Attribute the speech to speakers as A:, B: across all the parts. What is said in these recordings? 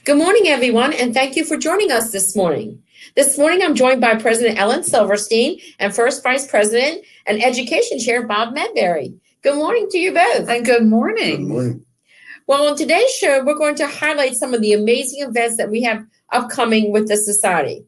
A: Good morning, everyone, and thank you for joining us this morning. This morning, I'm joined by President Ellen Silverstein and First Vice President and Education Chair Bob Medbery. Good morning to you both.
B: And good morning.
C: Good morning.
A: Well, on today's show, we're going to highlight some of the amazing events that we have upcoming with the Society.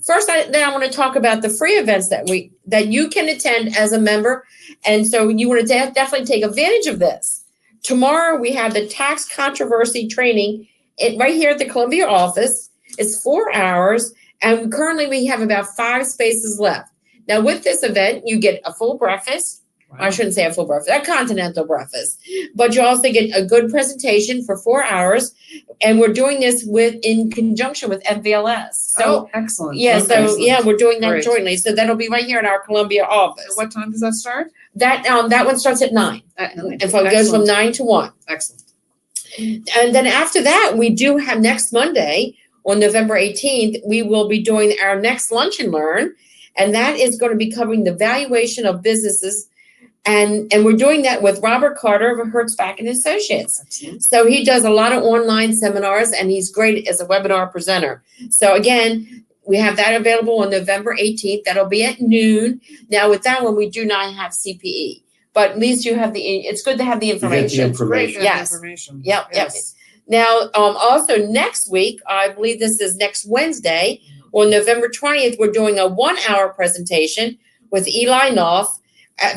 A: First, I want to talk about the free events that you can attend as a member, and so you want to definitely take advantage of this. Tomorrow, we have the tax controversy training right here at the Columbia office. It's 4 hours, and currently we have about 5 spaces left. Now, with this event, you get a full breakfast. Wow. I shouldn't say a full breakfast, a continental breakfast, but you also get a good presentation for 4 hours, and we're doing this in conjunction with FVLS. So,
B: excellent.
A: Yeah,
B: Excellent.
A: we're doing that jointly. So that'll be right here in our Columbia office.
B: What time does that start?
A: That one starts at 9, and so it goes from 9 to 1.
B: Excellent.
A: And then after that, we do have next Monday on November 18th, we will be doing our next Lunch and Learn, and that is going to be covering the valuation of businesses. And we're doing that with Robert Carter of Hertzbach and Associates.
B: Excellent.
A: So he does a lot of online seminars, and he's great as a webinar presenter. So again, we have that available on November 18th. That'll be at noon. Now with that one, we do not have CPE, but at least you have it's good to have the information.
C: You get the information.
A: Yes.
B: Information.
A: Yep.
B: Yes.
A: Now, also next week, I believe this is next Wednesday, on November 20th, we're doing a 1-hour presentation with Eli Knopf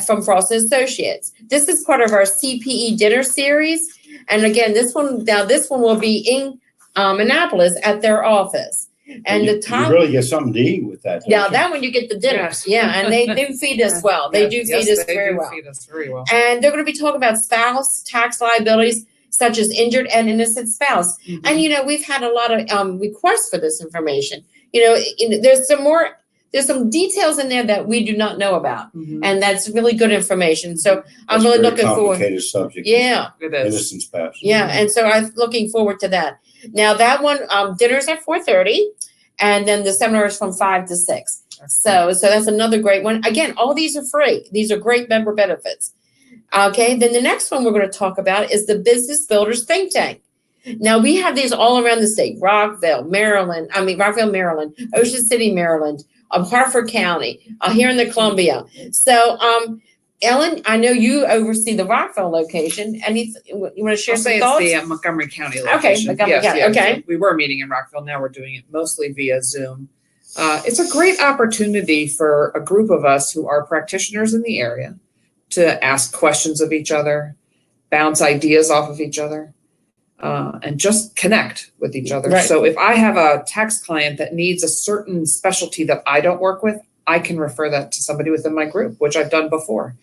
A: from Frost & Associates. This is part of our CPE dinner series. And again, this one will be in Annapolis at their office. And
C: you really get something to eat with that.
A: Yeah, that one you get the dinner.
B: Yes.
A: Yeah, and they do feed us well. They do feed us very well.
B: Feed us very well.
A: And they're going to be talking about spouse tax liabilities, such as injured and innocent spouse.
B: Mm-hmm.
A: And, we've had a lot of requests for this information. There's some details in there that we do not know about. Mm-hmm. And that's really good information. So I'm really looking forward.
C: Complicated subject.
A: Yeah.
B: It is.
C: Innocent spouse.
A: Yeah. And so I'm looking forward to that. Now that one, dinner's at 4:30, and then the seminar is from 5 to 6. So that's another great one. Again, all these are free. These are great member benefits. Okay, then the next one we're going to talk about is the Business Builders Think Tank. Now, we have these all around the state, Rockville, Maryland, Ocean City, Maryland, Harford County, here in the Columbia. So, Ellen, I know you oversee the Rockville location. You want to share some thoughts?
B: It's the Montgomery County location.
A: Okay, Montgomery County, okay.
B: So we were meeting in Rockville. Now we're doing it mostly via Zoom. It's a great opportunity for a group of us who are practitioners in the area to ask questions of each other, bounce ideas off of each other, and just connect with each other.
A: Right.
B: So if I have a tax client that needs a certain specialty that I don't work with, I can refer that to somebody within my group, which I've done before.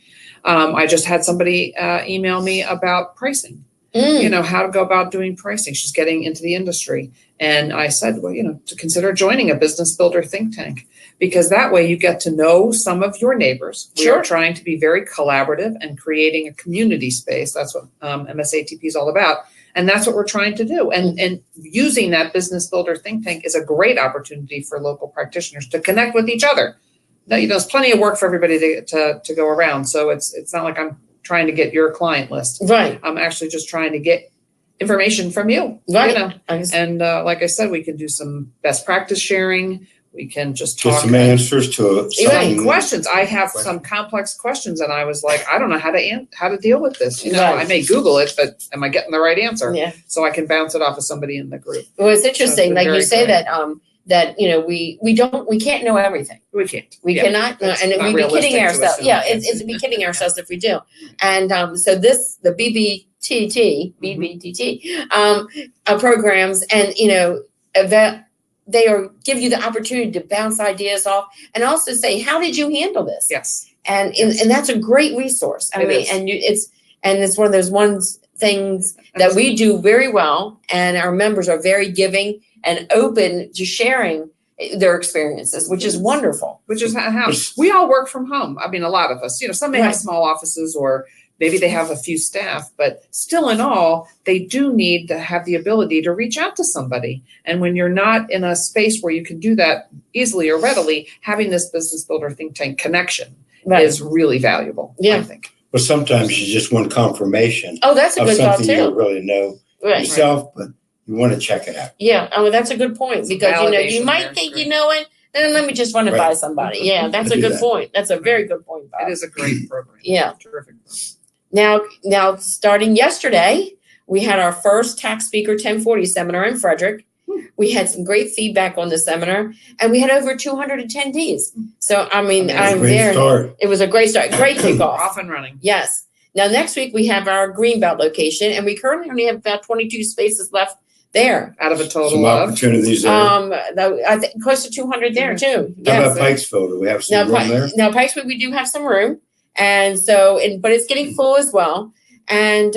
B: I just had somebody email me about pricing, how to go about doing pricing. She's getting into the industry. And I said, well, to consider joining a Business Builder think tank, because that way you get to know some of your neighbors.
A: Sure.
B: We are trying to be very collaborative and creating a community space. That's what MSATP is all about. And that's what we're trying to do. And using that Business Builder think tank is a great opportunity for local practitioners to connect with each other. Now, there's plenty of work for everybody to go around. So it's not like I'm trying to get your client list.
A: Right.
B: I'm actually just trying to get information from you.
A: Right.
B: And like I said, we can do some best practice sharing. We can just talk.
C: Get some answers to
B: some questions. I have some complex questions, and I was like, I don't know how to deal with this.
A: Right.
B: I may Google it, but am I getting the right answer?
A: Yeah.
B: So I can bounce it off of somebody in the group.
A: Well, it's interesting,
B: So
A: like you say
B: great.
A: that we can't know everything.
B: We can't.
A: We cannot, and
B: not
A: we'd be kidding
B: realistic to
A: ourselves.
B: assume.
A: Yeah, it's be kidding ourselves if we do. And so the BBTT programs, and they give you the opportunity to bounce ideas off, and also say, how did you handle this?
B: Yes.
A: And that's a great resource. It's one of those things that we do very well, and our members are very giving and open to sharing their experiences, which is wonderful.
B: Which is how we all work from home. I mean, a lot of us, some may have small offices, or maybe they have a few staff, but still in all, they do need to have the ability to reach out to somebody. And when you're not in a space where you can do that easily or readily, having this Business Builder think tank connection is really valuable, I think.
C: But sometimes you just want confirmation.
A: Oh, that's a
C: of
A: good thought
C: something you
A: too.
C: don't really know yourself, but you want to check it out.
A: Yeah, oh, that's a good point,
B: It's a
A: because, you
B: validation
A: might
B: there,
A: think
B: great.
A: you know it, then let me just run it by
C: Right.
A: somebody. Yeah, that's a
C: Do
A: good
C: that.
A: point. That's a very good point, Bob.
B: It is a great program.
A: Yeah.
B: Terrific.
A: Now, starting yesterday, we had our first tax speaker 1040 seminar in Frederick. We had some great feedback on the seminar, and we had over 200 attendees. So, I mean,
B: Amazing.
A: I'm
C: Great
A: there.
C: start.
A: It was a great start, great kickoff.
B: Off and running.
A: Yes. Now, next week, we have our Greenbelt location, and we currently only have about 22 spaces left there.
B: Out of a
C: Some
B: total of.
C: opportunities there.
A: I think close to 200 there too.
C: How
A: Yes.
C: about Pikesville? Do we have
A: Now,
C: some room there?
A: Now Pikesville, we do have some room, and so, but it's getting full as well. And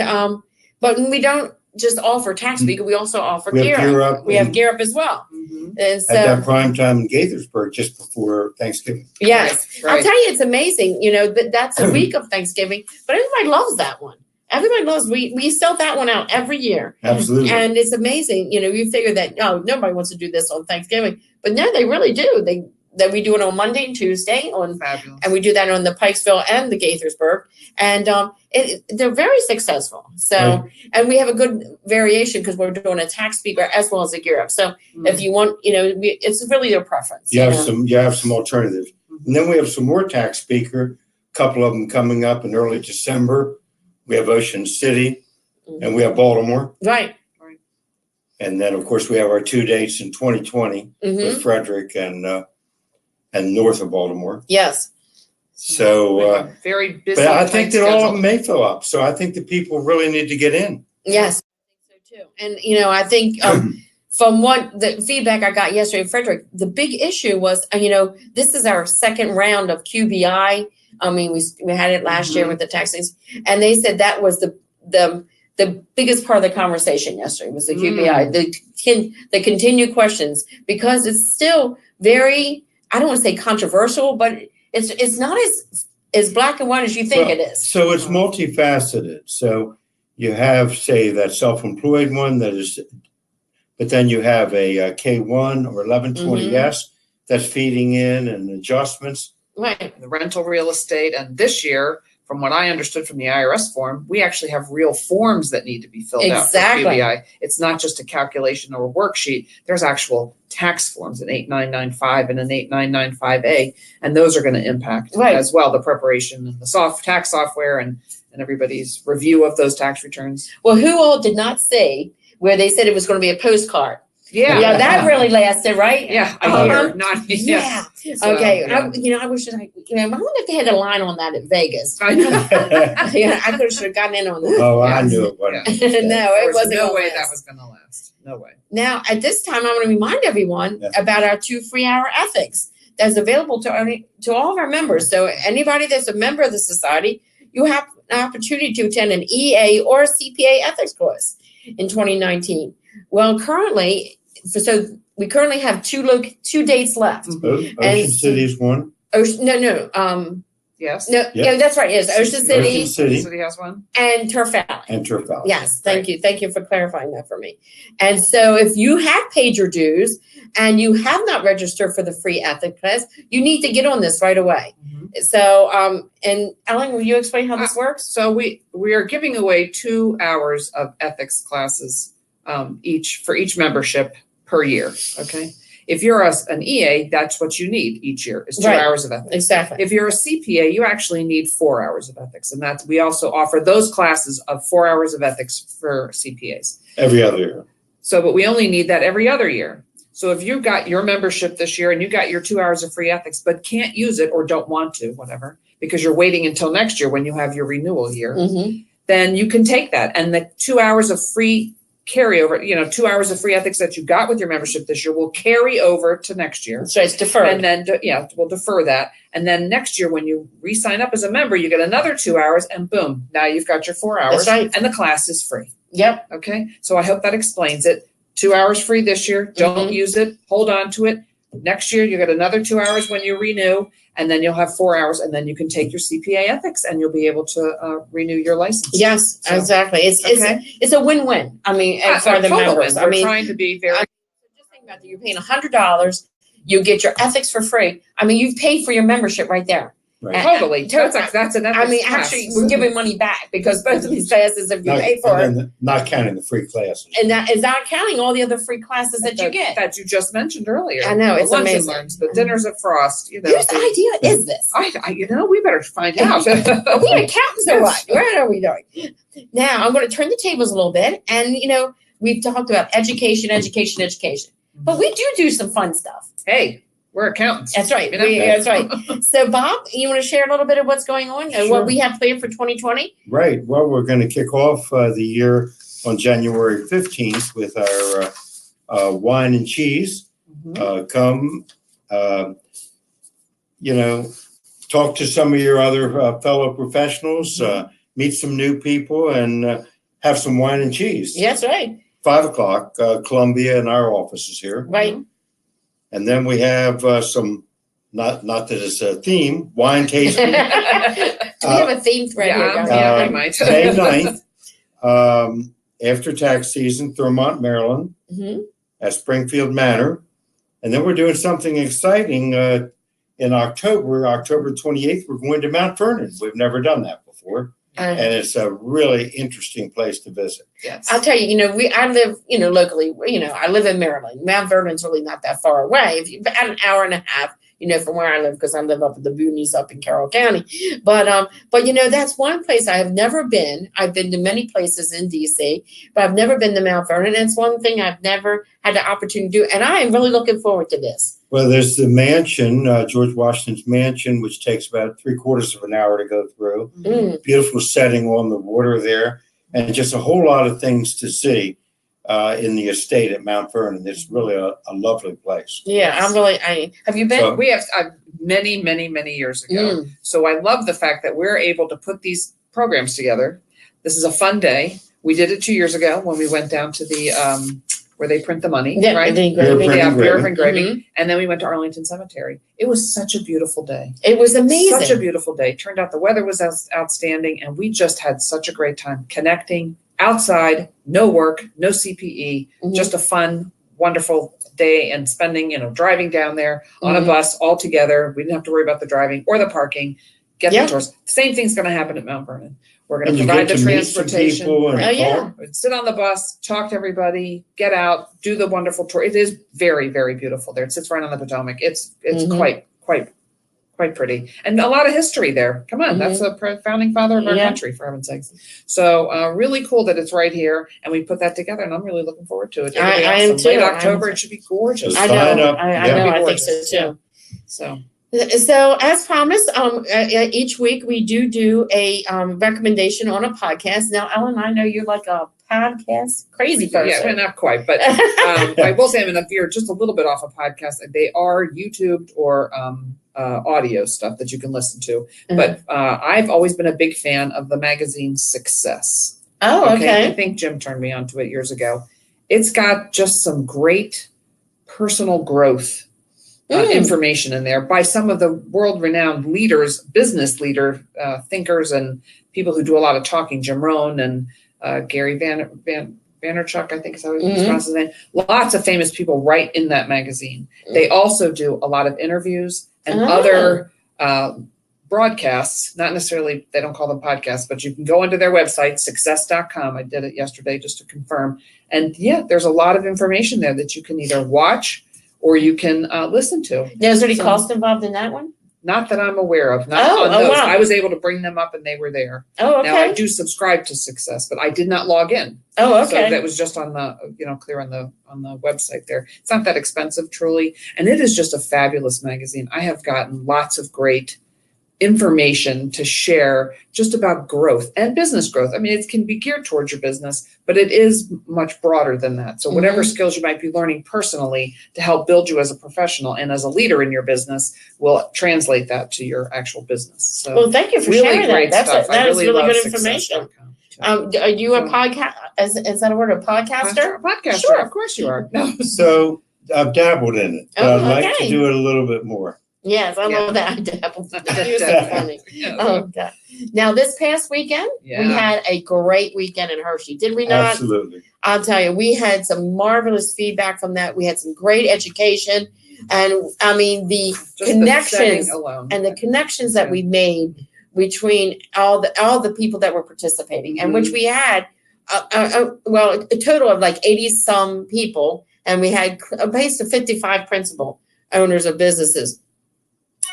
A: but we don't just offer tax speaker; we also offer
C: We have
A: gear
C: Gear
A: up.
C: Up
A: We have
C: and-
A: gear up as well.
B: Mhm.
A: And
C: At that
A: so,
C: prime time in Gaithersburg just before Thanksgiving.
A: yes, I'll
B: Right.
A: tell you, it's amazing. That's a week of Thanksgiving, but everybody loves that one. Everybody loves. We sell that one out every year.
C: Absolutely.
A: And it's amazing, you figure that, nobody wants to do this on Thanksgiving, but no, they really do. That we do it on Monday and Tuesday
B: Fabulous.
A: and we do that on the Pikesville and the Gaithersburg, and they're very successful. So,
C: Right.
A: and we have a good variation because we're doing a tax speaker as well as a gear up. So if you want, it's really your preference.
C: You have some alternatives. And then we have some more tax speaker, a couple of them coming up in early December. We have Ocean City and we have Baltimore.
A: Right.
C: And then, of course, we have our 2 dates in 2020
A: Hmm.
C: with Frederick and north of Baltimore.
A: Yes.
C: So,
B: Very busy.
C: but I
B: tight
C: think that all of
B: schedule.
C: them may fill up. So I think the people really need to get in.
A: Yes. I think so too. And I think from what the feedback I got yesterday in Frederick, the big issue was, this is our second round of QBI. I mean, we had it last year with the taxes, and they said that was the biggest part of the conversation yesterday was the QBI, the continued questions, because it's still very, I don't want to say controversial, but it's not as black and white as you think it is.
C: So it's multifaceted. So you have, say, that self-employed one that is, but then you have a K1 or 1120S that's feeding in and adjustments.
A: Right.
B: The rental real estate. And this year, from what I understood from the IRS form, we actually have real forms that need to be filled out for
A: Exactly.
B: QBI. It's not just a calculation or a worksheet. There's actual tax forms, an 8995 and an 8995A, and those are going to impact as well the preparation and the tax software and everybody's review of those tax returns.
A: Well, who all did not see where they said it was going to be a postcard?
B: Yeah.
A: Yeah, that really lasted, right?
B: Yeah, a
A: Uh-huh.
B: year, not
A: Yeah.
B: So,
A: Okay.
B: yeah.
A: I wish I wonder if they had a line on that at Vegas.
B: I know.
A: Yeah, I could have gotten in on that.
C: Oh, I
B: Yes.
C: knew it wasn't.
A: No,
B: There
A: it
B: was
A: wasn't.
B: no
A: gonna
B: way
A: last.
B: that was going to last. No way.
A: Now, at this time, I want to remind everyone
C: Yeah.
A: about our 2 free-hour ethics that's available to all of our members. So anybody that's a member of the society, you have an opportunity to attend an EA or a CPA ethics course in 2019. Well, we currently have 2 dates left.
C: Ocean City's one.
B: Yes.
A: Yeah, that's right. Yes, Ocean City
C: City
B: City has one.
A: and Turf Valley.
C: and Turf Valley.
A: Yes, thank you. Thank you for clarifying that for me. And so if you have paid your dues and you have not registered for the free ethics class, you need to get on this right away. So, and Ellen, will you explain how this works?
B: So we are giving away 2 hours of ethics classes for each membership per year. Okay. If you're an EA, that's what you need each year is 2
A: Right.
B: hours of ethics.
A: Exactly.
B: If you're a CPA, you actually need 4 hours of ethics. And we also offer those classes of 4 hours of ethics for CPAs.
C: Every other year.
B: So, but we only need that every other year. So if you got your membership this year and you got your 2 hours of free ethics, but can't use it or don't want to, whatever, because you're waiting until next year when you have your renewal year, then you can take that. And the 2 hours of free carryover, 2 hours of free ethics that you got with your membership this year will carry over to next year.
A: So it's deferred.
B: And then, we'll defer that. And then next year, when you re-sign up as a member, you get another 2 hours and boom, now you've got your 4 hours.
A: That's right.
B: And the class is free.
A: Yep.
B: Okay. So I hope that explains it. 2 hours free this year. Don't use it. Hold on to it. Next year, you get another 2 hours when you renew, and then you'll have 4 hours, and then you can take your CPA ethics, and you'll be able to renew your license.
A: Yes,
B: So,
A: exactly. It's a win-win. I mean, for the
B: total
A: members.
B: win.
A: I
B: We're
A: mean,
B: trying to be very.
A: just think about it. You're paying $100. You get your ethics for free. I mean, you've paid for your membership right there.
C: Right.
B: Totally. That's an
A: I mean,
B: ethics
A: actually,
B: class.
A: we're giving money back because both of these classes, if you pay for it,
C: Not counting the free classes.
A: and that is not counting all the other free classes that you get.
B: That you just mentioned earlier.
A: I know,
B: The
A: it's
B: lunch and
A: amazing.
B: learns, the dinners at Frost, you know.
A: Whose idea is this?
B: We better find out.
A: Are we accountants or what?
B: Yes.
A: What are we doing? Now, I'm going to turn the tables a little bit. And, we've talked about education. But we do some fun stuff.
B: Hey, we're accountants.
A: That's right.
B: You know?
A: That's right. So, Bob, you want to share a little bit of what's going on and what
C: Sure.
A: we have planned for 2020?
C: Right. Well, we're going to kick off the year on January 15th with our wine and cheese.
B: Mhm.
C: Come, talk to some of your other fellow professionals, meet some new people, and have some wine and cheese.
A: Yes, right.
C: 5:00, Columbia and our offices here.
A: Right.
C: And then we have some, not that it's a theme, wine tasting.
A: Do we have a theme thread here? Don't we?
B: Yeah, we might.
C: May 9th, after tax season, Thurmont, Maryland,
A: Mhm.
C: at Springfield Manor. And then we're doing something exciting in October 28th. We're going to Mount Vernon. We've never done that before. And it's a really interesting place to visit.
B: Yes.
A: I'll tell you, I live, locally, I live in Maryland. Mount Vernon's really not that far away. If you about an hour and a half, from where I live, because I live up in the boonies up in Carroll County. But that's one place I have never been. I've been to many places in DC, but I've never been to Mount Vernon. And it's one thing I've never had the opportunity to do. And I am really looking forward to this.
C: Well, there's the mansion, George Washington's mansion, which takes about 3/4 of an hour to go through.
A: Mm.
C: Beautiful setting on the water there, and just a whole lot of things to see in the estate at Mount Vernon. It's really a lovely place.
A: Yeah, have you been?
C: So-
B: We have many, many, many years ago. So I love the fact that we're able to put these programs together. This is a fun day. We did it 2 years ago when we went down to the where they print the money,
A: Yeah,
B: right?
A: the engraving.
B: Yeah,
C: Engraving.
B: Bureau of Engraving.
A: Mhm.
B: And then we went to Arlington Cemetery. It was such a beautiful day.
A: It was amazing.
B: Such a beautiful day. Turned out the weather was outstanding, and we just had such a great time connecting outside, no work, no CPE,
A: Mhm.
B: just a fun, wonderful day and spending, driving down there on a
A: Mhm.
B: bus all together. We didn't have to worry about the driving or the parking. Get
A: Yeah.
B: the tours. Same thing's going to happen at Mount Vernon. We're going
C: And
B: to
C: you
B: provide
C: get
B: the
C: to meet some
B: transportation.
C: people and
A: Oh, yeah.
C: talk.
B: Sit on the bus, talk to everybody, get out, do the wonderful tour. It is very, very beautiful there. It sits right on the Potomac. It's
A: Mhm.
B: quite pretty, and a lot of history there. Come on, that's the founding father of our
A: Yeah.
B: country, for heaven's sakes. So really cool that it's right here, and we put that together, and I'm really looking forward to it. It'll be
A: I am
B: awesome. Late
A: too.
B: October, it should be gorgeous.
C: So
A: I
C: sign
A: know.
C: up.
A: I
C: Yeah.
A: know. I think
B: Gorgeous.
A: so too.
B: Yeah. So
A: So, as promised, each week we do a recommendation on a podcast. Now, Ellen, I know you're like a podcast crazy person.
B: yeah, not quite, but I will say I'm going to veer just a little bit off a podcast. They are YouTubed or audio stuff that you can listen to. But I've always been a big fan of the magazine Success.
A: Oh, okay.
B: I think Jim turned me onto it years ago. It's got just some great personal growth information in there by some of the world-renowned leaders, business leader thinkers, and people who do a lot of talking. Jim Rohn and Gary Vaynerchuk, I think is how he pronounces his name. Lots of famous people write in that magazine. They also do a lot of interviews and other broadcasts, not necessarily, they don't call them podcasts, but you can go onto their website, success.com. I did it yesterday just to confirm. And yeah, there's a lot of information there that you can either watch or you can listen to.
A: Now, is there any
B: So-
A: cost involved in that one?
B: Not that I'm aware of, not
A: Oh,
B: on
A: oh,
B: those.
A: wow.
B: I was able to bring them up and they were there.
A: Oh,
B: Now I
A: okay.
B: do subscribe to Success, but I did not log in.
A: Oh,
B: So
A: okay.
B: that was just on the, clear on the website there. It's not that expensive, truly. And it is just a fabulous magazine. I have gotten lots of great information to share just about growth and business growth. I mean, it can be geared towards your business, but it is much broader than that. So whatever skills you might be learning personally to help build you as a professional and as a leader in your business will translate that to your actual business. So
A: Well, thank you for
B: really
A: sharing that.
B: great
A: That
B: stuff.
A: is really
B: love
A: good information.
B: success.com.
A: Are you a
B: So-
A: podcast? Is that a word? A podcaster?
B: Podcaster,
A: Sure.
B: of course you are. No.
C: So I've dabbled in it. But
A: Oh,
C: I'd like
A: okay.
C: to do it a little bit more.
A: Yes, I
B: Yeah.
A: love that. You're so funny. Oh, God. Now, this past weekend, we
B: Yeah.
A: had a great weekend in Hershey. Did we not?
C: Absolutely.
A: I'll tell you, we had some marvelous feedback from that. We had some great education. And I mean, the
B: Just the setting
A: connections
B: alone.
A: and the connections that we made between all the people that were participating, and which we had, well, a total of like 80 some people, and we had a base of 55 principal owners of businesses.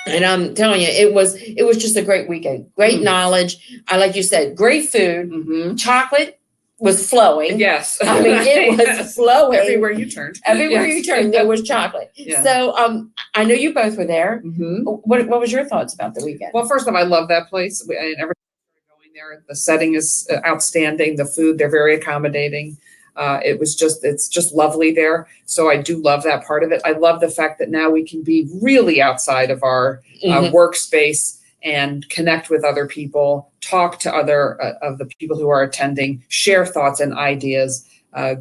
A: And I'm telling you, it was just a great weekend. Great knowledge. Like you said, great food. Chocolate was flowing.
B: Yes.
A: I mean, it was flowing.
B: Everywhere you turned.
A: Everywhere you turned, there was chocolate.
B: Yeah.
A: So I know you both were there.
B: Mm-hmm.
A: What was your thoughts about the weekend?
B: Well, first off, I love that place. And every time we're going there, the setting is outstanding. The food, they're very accommodating. It's just lovely there. So I do love that part of it. I love the fact that now we can be really outside of our workspace and connect with other people, talk to other of the people who are attending, share thoughts and ideas,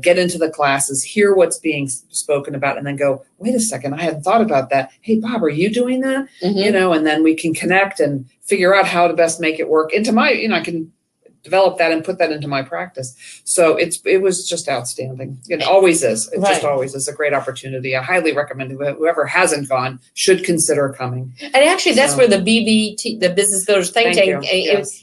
B: get into the classes, hear what's being spoken about, and then go, wait a second, I hadn't thought about that. Hey, Bob, are you doing that? You know, and then we can connect and figure out how to best make it work into my, I can develop that and put that into my practice. So it was just outstanding. It always is. It just always is a great opportunity. I highly recommend whoever hasn't gone should consider coming.
A: And actually, that's where the BBT, the Business Builders Think Tank,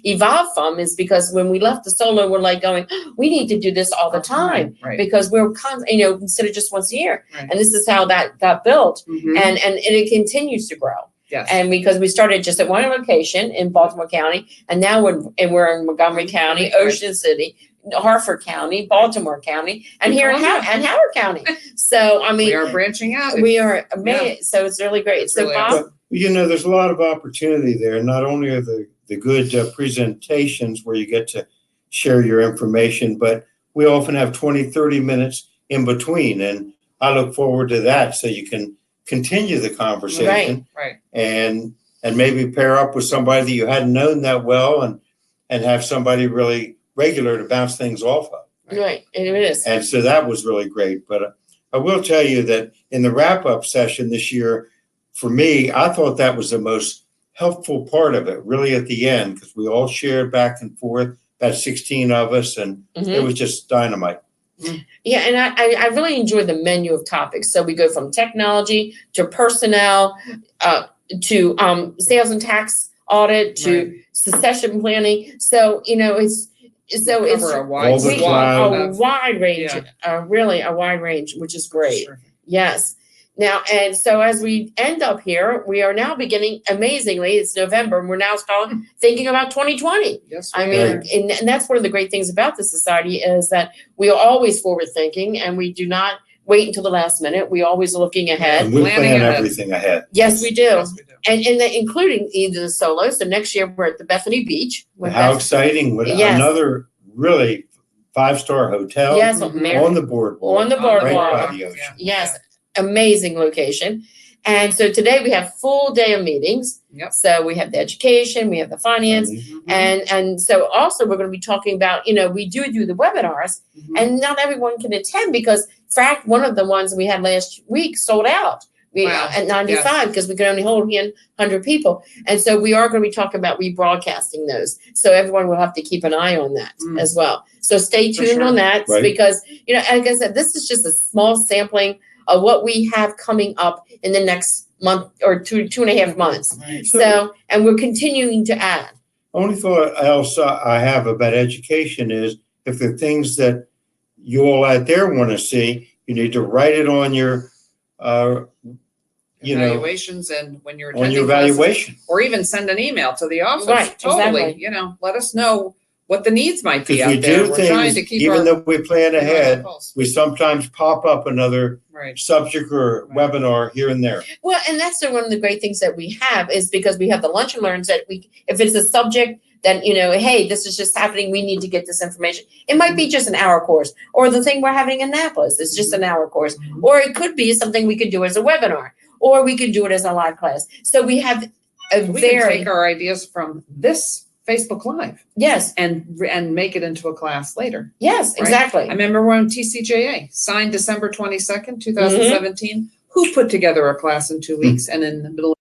A: evolved from, is because when we left the solo, we're like going, we need to do this all the time, because we're instead of just once a year. And this is how that got built, and it continues to grow.
B: Yes.
A: And because we started just at one location in Baltimore County, and now we're in Montgomery County, Ocean City, Harford County, Baltimore County, and here in Howard County. So I mean,
B: we are branching out.
A: We are amazing. Yeah. So it's really great. So
B: really
A: Bob,
C: there's a lot of opportunity there. Not only are the good presentations where you get to share your information, but we often have 20, 30 minutes in between, and I look forward to that, so you can continue the conversation, and maybe pair up with somebody that you hadn't known that well, and have somebody really regular to bounce things off of.
A: Right, it is.
C: And so that was really great. But I will tell you that in the wrap-up session this year, for me, I thought that was the most helpful part of it, really at the end, because we all shared back and forth, about 16 of us, and it was just dynamite.
A: Yeah, and I really enjoy the menu of topics. So we go from technology to personnel, to sales and tax audit, to succession planning. So it's
B: a wide
A: range, really a wide range, which is great. Sure. Yes. Now, and so as we end up here, we are now beginning, amazingly, it's November, and we're now thinking about 2020.
B: Yes,
A: I mean, and that's one of the great things about the society, is that we are always forward thinking, and we do not wait until the last minute. We're always looking ahead.
C: And we plan everything ahead.
A: Yes, we do. Yes, we do. And including either the solo. So next year we're at the Bethany Beach.
C: How exciting. Another really 5-star hotel.
A: Yes,
C: on the boardwalk.
A: On the boardwalk.
C: Right by the ocean.
A: Yes. Amazing location. And so today we have full day of meetings.
B: Yep.
A: So we have the education, we have the finance, and so also we're going to be talking about, we do the webinars, and not everyone can attend, because in fact, one of the ones we had last week sold out. At 95, because we could only hold 100 people. And so we are going to be talking about rebroadcasting those. So everyone will have to keep an eye on that as well. So stay tuned on that, because, like I said, this is just a small sampling of what we have coming up in the next month or two and a half months. So, and we're continuing to add.
C: Only thought else I have about education is, if the things that you all out there want to see, you need to write it on your
B: evaluations, and when you're
C: on your evaluation,
B: or even send an email to the office.
A: Right,
B: totally.
A: exactly.
B: Let us know what the needs might be out
C: we
B: there.
C: Do
B: We're
C: things,
B: trying to keep
C: even though we plan ahead, we sometimes pop up another subject or webinar here and there.
A: Well, and that's one of the great things that we have, is because we have the lunch and learns, that if it's a subject that, hey, this is just happening, we need to get this information. It might be just an hour course, or the thing we're having in Annapolis is just an hour course, or it could be something we could do as a webinar, or we could do it as a live class. So we have
B: we can take our ideas from this Facebook Live.
A: Yes.
B: And make it into a class later.
A: Yes, exactly.
B: I remember when TCJA signed December 22nd, 2017. Who put together a class in 2 weeks? And in the middle of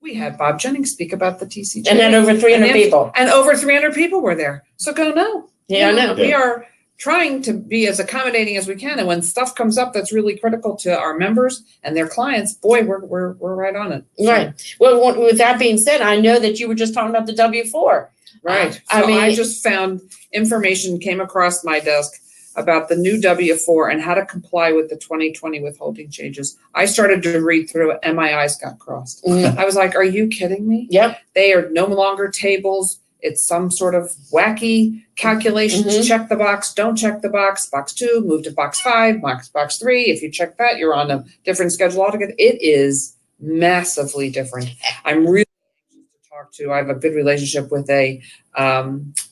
B: we had Bob Jennings speak about the TCJA.
A: And then over 300 people.
B: And over 300 people were there. So go no.
A: Yeah, I know.
B: We are trying to be as accommodating as we can. And when stuff comes up that's really critical to our members and their clients, boy, we're right on it. So,
A: Right. Well, with that being said, I know that you were just talking about the W-4.
B: right. So
A: I mean-
B: I just found information came across my desk about the new W-4 and how to comply with the 2020 withholding changes. I started to read through it and my eyes got crossed.
A: Mm.
B: I was like, are you kidding me?
A: Yep.
B: They are no longer tables. It's some sort of wacky calculations.
A: Mhm.
B: Check the box, don't check the box. Box 2, move to box 5, box 3. If you check that, you're on a different schedule altogether. It is massively different. I'm really anxious to talk to. I have a good relationship with a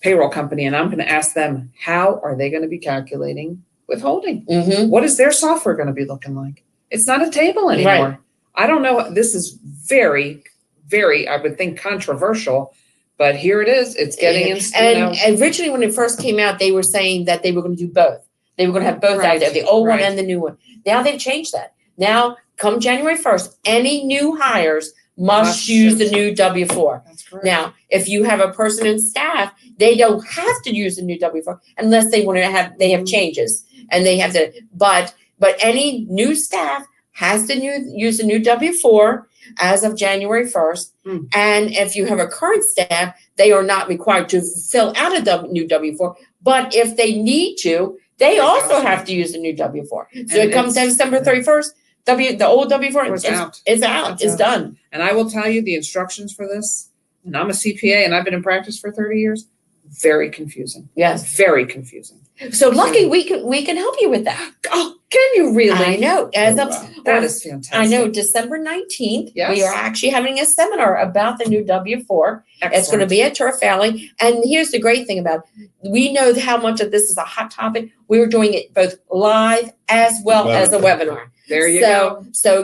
B: payroll company, and I'm going to ask them, how are they going to be calculating withholding?
A: Mm-hmm.
B: What is their software going to be looking like? It's not a table anymore.
A: Right.
B: I don't know. This is very, very, I would think, controversial. But here it is. It's getting into,
A: And originally, when it first came out, they were saying that they were going to do both. They were going to have both out there, the old one
B: right.
A: and the new one. Now they've changed that. Now, come January 1st, any new hires must use the new W-4.
B: That's correct.
A: Now, if you have a person in staff, they don't have to use the new W-4 unless they want to have changes and they have to. But any new staff has to use the new W-4 as of January 1st.
B: Mm.
A: And if you have a current staff, they are not required to fill out a new W-4. But if they need to, they also have to use the new W-4. So
B: And
A: it comes to December 31st. The old W-4
B: It's
A: is
B: out.
A: It's out. It's done.
B: And I will tell you the instructions for this, and I'm a CPA and I've been in practice for 30 years, very confusing.
A: Yes.
B: Very confusing.
A: So lucky we can help you with that.
B: Oh, can you really?
A: I know. As
C: Oh,
A: of
C: wow.
B: That is fantastic.
A: I know December 19th,
B: Yes.
A: we are actually having a seminar about the new W-4. It's going to
B: Excellent.
A: be at Turf Valley. And here's the great thing about it. We know how much of this is a hot topic. We're doing it both live as well as a webinar.
B: There you go.
A: So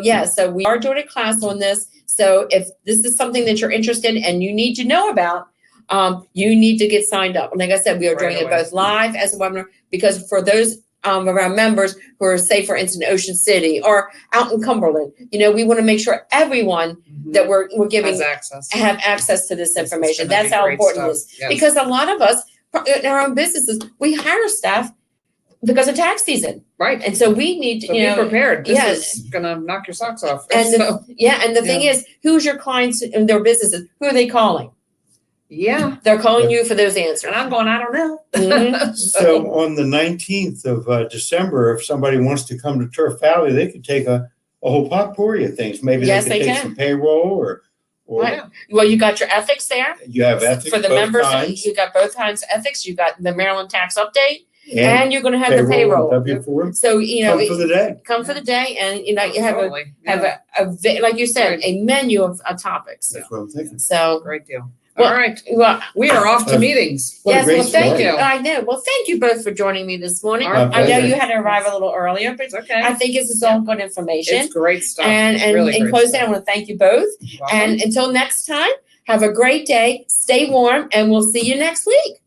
A: we are doing a class on this. So if this is something that you're interested in and you need to know about, you need to get signed up. And like I said, we are doing
B: Right
A: it
B: away.
A: both live as a webinar because for those of our members who are, say, for instance, Ocean City or out in Cumberland, we want to make sure everyone
B: Mhm.
A: that we're giving
B: Has access.
A: have access to this
B: This is
A: information.
B: gonna
A: That's
B: be
A: how
B: great
A: important it
B: stuff.
A: is.
B: Yes.
A: Because a lot of us in our own businesses, we hire staff because of tax season.
B: Right.
A: And so we need to,
B: So be prepared. This
A: yeah.
B: is gonna knock your socks off.
A: And
B: So,
A: the thing is, who's your clients in their businesses? Who are they calling?
B: yeah.
A: They're calling you for those answers.
B: And I'm going, I don't know.
A: Mhm.
C: So on the 19th of December, if somebody wants to come to Turf Valley, they could take a whole potpourri of things. Maybe
A: Yes,
C: they
A: they
C: could take
A: can.
C: some payroll or
A: Right. Well, you got your ethics there.
C: you have ethics
A: For the
C: both
A: members,
C: kinds,
A: you got both kinds of ethics. You got the Maryland tax update,
C: and
A: and you're going to have the
C: payroll and
A: payroll.
C: W-4.
A: So
C: Come for the day.
A: come for the day, and you have
B: Totally.
A: have
B: Yeah.
A: like you said,
B: Right.
A: a menu of topics.
C: That's what I'm thinking.
A: So
B: Great deal.
A: Well,
B: All right.
A: well,
B: We are off to
C: Uh,
B: meetings.
C: What a
A: yes,
C: great
A: well, thank
C: story.
A: you.
B: you.
A: I know. Well, thank you both for joining me this morning.
B: Our
A: I know
C: pleasure.
A: you had to arrive a little earlier, but
B: It's okay.
A: I think this is all good information.
B: It's great stuff.
A: And
B: Really
A: in
B: great
A: closing,
B: stuff.
A: I want to thank you both.
B: Welcome.
A: And until next time, have a great day, stay warm, and we'll see you next week.